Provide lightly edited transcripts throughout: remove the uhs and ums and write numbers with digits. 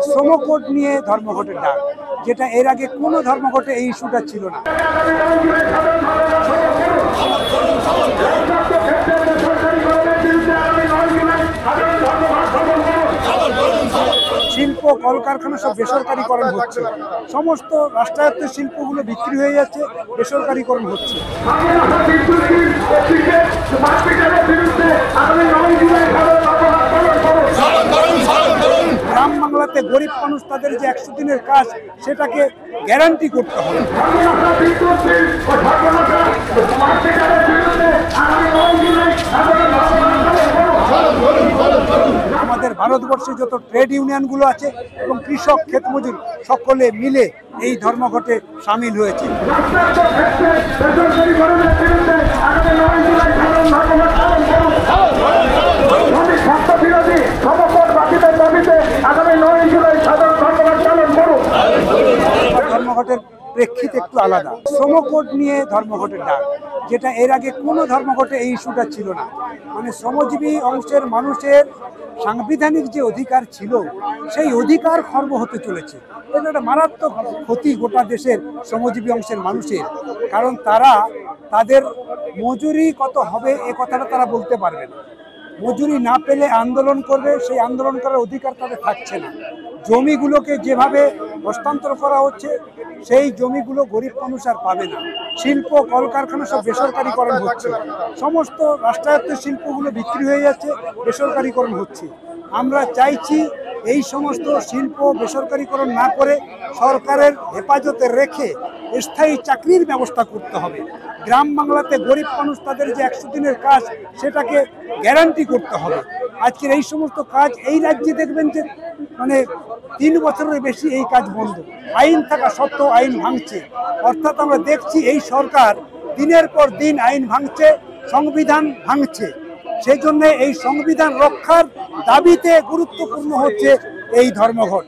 শ্রম কোড নিয়ে ধর্মঘটের ডাক, যেটা এর আগে কোনো ধর্মঘটে এই ইস্যুটা ছিল না। শিল্প কলকারখানা সব বেসরকারিকরণ হচ্ছে, সমস্ত রাষ্ট্রায়ত্ত শিল্পগুলো বিক্রি হয়ে যাচ্ছে, বেসরকারিকরণ হচ্ছে। গ্রাম বাংলাতে গরিব মানুষ তাদের যে 100 দিনের কাজ সেটাকে গ্যারান্টি করতে হবে। আমাদের ভারতবর্ষে যত ট্রেড ইউনিয়নগুলো আছে এবং কৃষক ক্ষেতমজুর সকলে মিলে এই ধর্মঘটে সামিল হয়েছে। ধর্মঘটের প্রেক্ষিতে একটু আলাদা, শ্রম কোড নিয়ে ধর্মঘটের ডাক, যেটা এর আগে কোনো ধর্মঘটে এই ইস্যুটা ছিল না। মানে শ্রমজীবী অংশের মানুষের সাংবিধানিক যে অধিকার ছিল সেই অধিকার খর্ব হতে চলেছে। এটা একটা মারাত্মক ক্ষতি গোটা দেশের শ্রমজীবী অংশের মানুষের, কারণ তারা তাদের মজুরি কত হবে এ কথাটা তারা বলতে পারবে না। মজুরি না পেলে আন্দোলন করবে, সেই আন্দোলন করার অধিকার তাদের থাকছে না। জমিগুলোকে যেভাবে হস্তান্তর করা হচ্ছে সেই জমিগুলো গরিব মানুষ আর পাবে না। শিল্প কলকারখানা সব বেসরকারিকরণ হচ্ছে, সমস্ত রাষ্ট্রায়ত্ত শিল্পগুলো বিক্রি হয়ে যাচ্ছে, বেসরকারিকরণ হচ্ছে। আমরা চাইছি এই সমস্ত শিল্প বেসরকারিকরণ না করে সরকারের হেফাজতে রেখে স্থায়ী চাকরির ব্যবস্থা করতে হবে। গ্রাম বাংলাতে গরিব মানুষ তাদের যে 100 দিনের কাজ সেটাকে গ্যারান্টি করতে হবে। আজকের এই সমস্ত কাজ এই রাজ্যে দেখবেন যে মানে 3 বছরের বেশি এই কাজ বন্ধ, আইন থাকা সত্ত্বেও আইন ভাঙছে। অর্থাৎ আমরা দেখছি এই সরকার দিনের পর দিন আইন ভাঙছে, সংবিধান ভাঙছে। সেই জন্য এই সংবিধান রক্ষার দাবিতে গুরুত্বপূর্ণ হচ্ছে এই ধর্মঘট,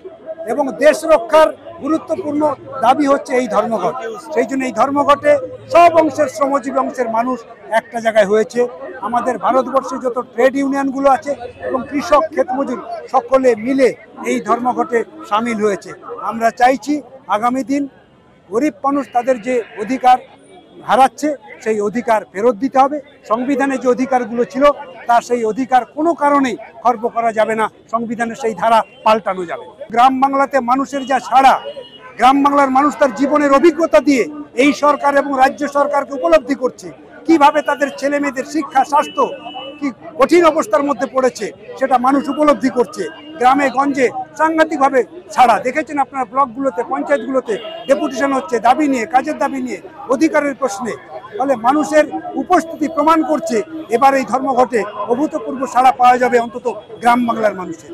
এবং দেশ রক্ষার গুরুত্বপূর্ণ দাবি হচ্ছে এই ধর্মঘট। সেই জন্য এই ধর্মঘটে সব অংশের শ্রমজীবী অংশের মানুষ একটা জায়গায় হয়েছে। আমাদের ভারতবর্ষে যত ট্রেড ইউনিয়নগুলো আছে এবং কৃষক ক্ষেতমজুর সকলে মিলে এই ধর্মঘটে সামিল হয়েছে। আমরা চাইছি আগামী দিন গরিব মানুষ তাদের যে অধিকার হারাচ্ছে সেই অধিকার ফেরত দিতে হবে। সংবিধানে যে অধিকারগুলো ছিল তার সেই অধিকার কোনো কারণেই খর্ব করা যাবে না, সংবিধানের সেই ধারা পাল্টানো যাবে। গ্রাম বাংলাতে মানুষের যা ছাড়া, গ্রাম বাংলার মানুষ তার জীবনের অভিজ্ঞতা দিয়ে এই সরকার এবং রাজ্য সরকারকে উপলব্ধি করছে কিভাবে তাদের ছেলে মেয়েদের শিক্ষা স্বাস্থ্য কি কঠিন অবস্থার মধ্যে পড়েছে, সেটা মানুষ উপলব্ধি করছে। গ্রামে গঞ্জে সাংঘাতিকভাবে ছাড়া দেখেছেন আপনার ব্লকগুলোতে, পঞ্চায়েতগুলোতে ডেপুটেশন হচ্ছে দাবি নিয়ে, কাজের দাবি নিয়ে, অধিকারের প্রশ্নে। ফলে মানুষের উপস্থিতি প্রমাণ করছে এবার এই ধর্মঘটে অভূতপূর্ব সাড়া পাওয়া যাবে অন্তত গ্রাম বাংলার মানুষের।